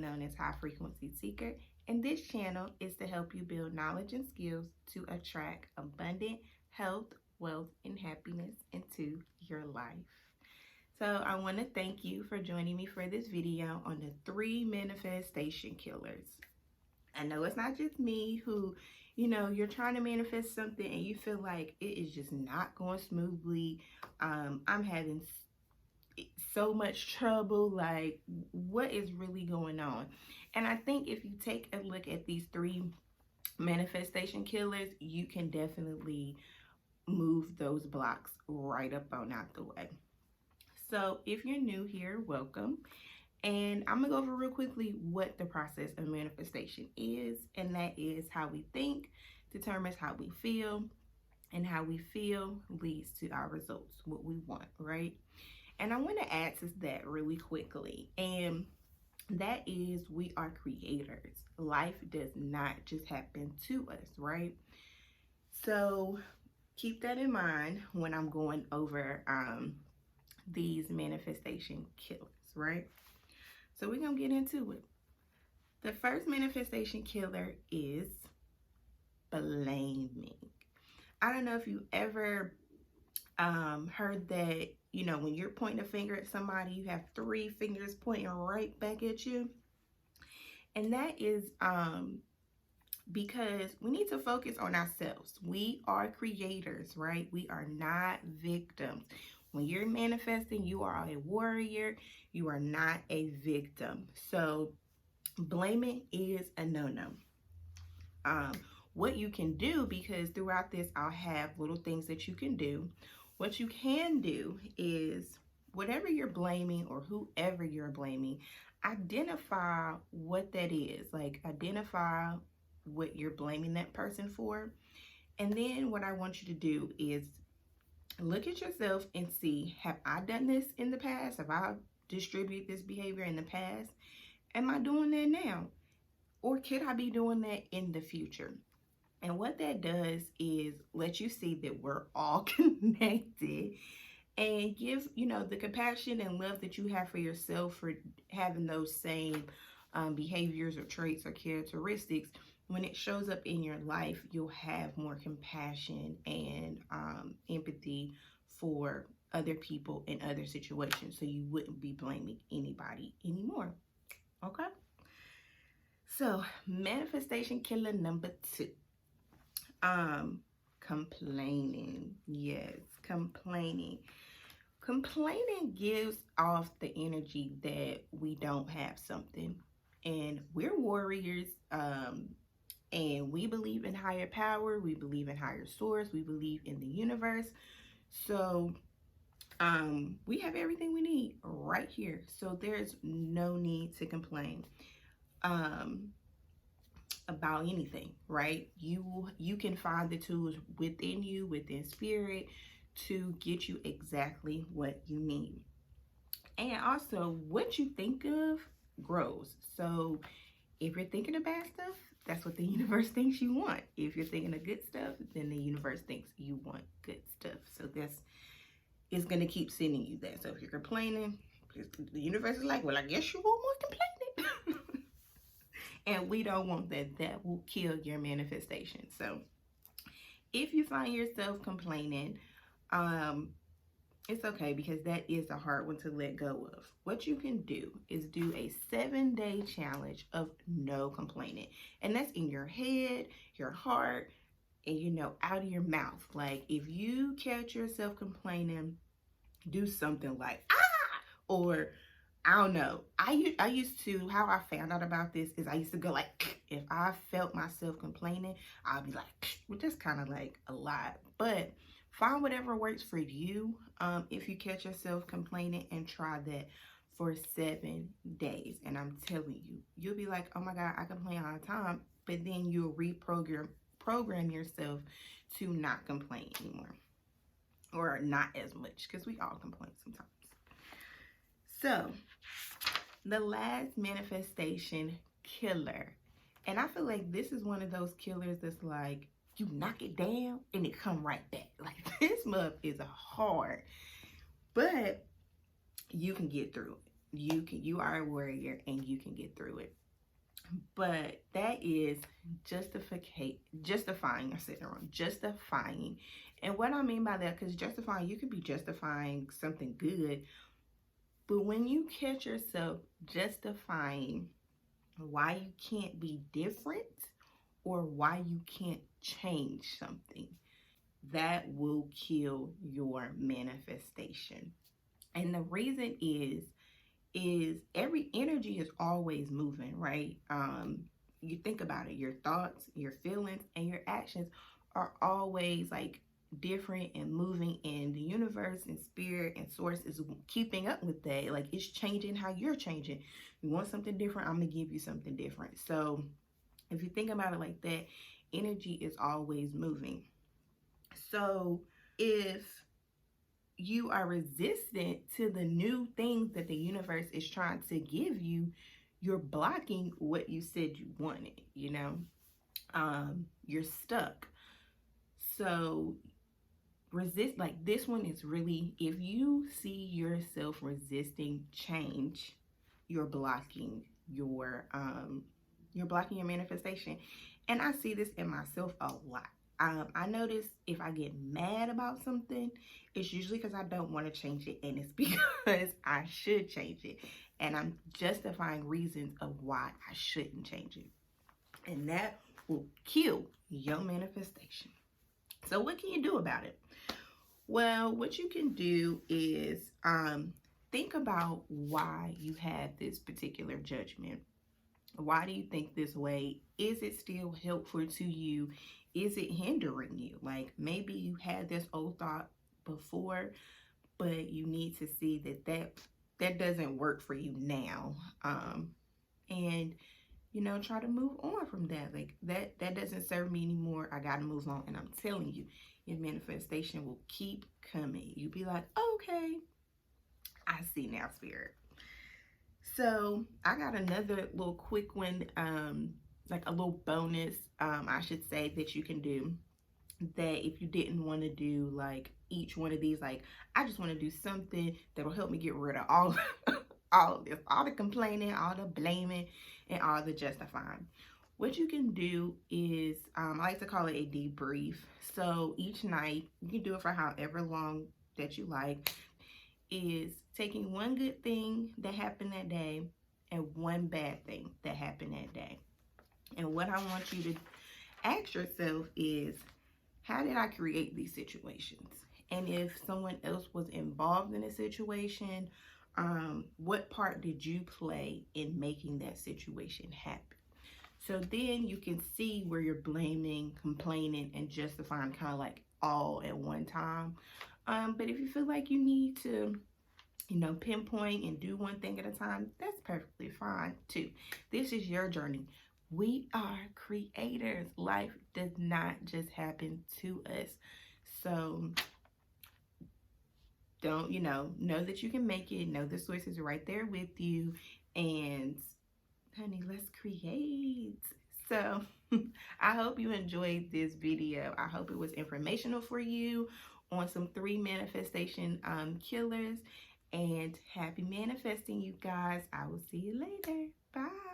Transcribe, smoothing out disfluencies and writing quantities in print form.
known as High Frequency Seeker, and this channel is to help you build knowledge and skills to attract abundant health, wealth, and happiness into your life. So I want to thank you for joining me for this video on the 3 manifestation killers. I know it's not just me who, you're trying to manifest something and you feel like it is just not going smoothly. I'm having so much trouble. Like, what is really going on? And I think if you take a look at these 3 manifestation killers, you can definitely move those blocks right up on out the way. So if you're new here, welcome. And I'm gonna go over real quickly what the process of manifestation is, and that is how we think determines how we feel, and how we feel leads to our results, what we want, right? And I want to add to that really quickly, and that is we are creators. Life does not just happen to us, right? So keep that in mind when I'm going over these manifestation killers, right? So we're gonna get into it. The first manifestation killer is blaming. I don't know if you ever heard that, when you're pointing a finger at somebody, you have 3 fingers pointing right back at you. And that is because we need to focus on ourselves. We are creators, right? We are not victims. When you're manifesting, you are a warrior. You are not a victim. So blaming is a no-no. What you can do, because throughout this, I'll have little things that you can do. What you can do is whatever you're blaming or whoever you're blaming, identify what that is. Like, identify what you're blaming that person for. And then what I want you to do is look at yourself and see, have I done this in the past? Have I distributed this behavior in the past? Am I doing that now? Or could I be doing that in the future? And what that does is let you see that we're all connected, and give, the compassion and love that you have for yourself for having those same behaviors or traits or characteristics. When it shows up in your life, you'll have more compassion and empathy for other people in other situations. So you wouldn't be blaming anybody anymore. Okay? So manifestation killer number 2. Complaining. Yes, complaining. Complaining gives off the energy that we don't have something. And we're warriors, and we believe in higher power, we believe in higher source, we believe in the universe. So we have everything we need right here. So there's no need to complain about anything, right? You can find the tools within you, within spirit, to get you exactly what you need. And also, what you think of grows. So if you're thinking of bad stuff, that's what the universe thinks you want. If you're thinking of good stuff, then the universe thinks you want good stuff. So it's going to keep sending you that. So if you're complaining, the universe is like, well, I guess you want more complaining. And we don't want that. That will kill your manifestation. So if you find yourself complaining, it's okay, because that is a hard one to let go of. What you can do is do a 7-day challenge of no complaining. And that's in your head, your heart, and out of your mouth. Like, if you catch yourself complaining, do something like, ah, or I don't know. I used to, how I found out about this is I used to go like, if I felt myself complaining, I'll be like, which is kind of like a lot. But find whatever works for you. If you catch yourself complaining, and try that for 7 days. And I'm telling you, you'll be like, oh my God, I complain all the time. But then you'll program yourself to not complain anymore, or not as much, because we all complain sometimes. So the last manifestation killer, and I feel like this is one of those killers that's like, you knock it down and it come right back. Like, this month is hard, but you can get through it. you are a warrior and you can get through it. But that is justifying. I said it wrong. Justifying. And what I mean by that, because justifying, you could be justifying something good, but when you catch yourself justifying why you can't be different or why you can't change something, that will kill your manifestation. And the reason is every energy is always moving, right? You think about it, your thoughts, your feelings, and your actions are always like different and moving, and the universe and spirit and source is keeping up with that. Like, it's changing how you're changing. You want something different, I'm gonna give you something different. So if you think about it like that, energy is always moving. So if you are resistant to the new things that the universe is trying to give you, you're blocking what you said you wanted, you're stuck. So resist, like, this one is really, if you see yourself resisting change, you're blocking your manifestation. And I see this in myself a lot. I notice if I get mad about something, it's usually because I don't want to change it, and it's because I should change it, and I'm justifying reasons of why I shouldn't change it, and that will kill your manifestation. So what can you do about it? Well, what you can do is think about why you had this particular judgment. Why do you think this way? Is it still helpful to you? Is it hindering you? Like, maybe you had this old thought before, but you need to see that doesn't work for you now. And try to move on from that. Like, that doesn't serve me anymore. I gotta move on. And I'm telling you, your manifestation will keep coming. You'll be like, okay, I see now, spirit. So I got another little quick one, like a little bonus, I should say, that you can do, that if you didn't want to do like each one of these, like, I just want to do something that will help me get rid of all all of this, all the complaining, all the blaming, and all the justifying. What you can do is, I like to call it a debrief. So each night, you can do it for however long that you like, is taking one good thing that happened that day and one bad thing that happened that day. And what I want you to ask yourself is, how did I create these situations? And if someone else was involved in a situation, what part did you play in making that situation happen? So then you can see where you're blaming, complaining, and justifying kind of like all at one time. But if you feel like you need to, pinpoint and do one thing at a time, that's perfectly fine too. This is your journey. We are creators. Life does not just happen to us. So don't, know that you can make it. Know the source is right there with you. And honey, let's create. So I hope you enjoyed this video. I hope it was informational for you on some 3 manifestation killers. And happy manifesting, you guys. I will see you later. Bye.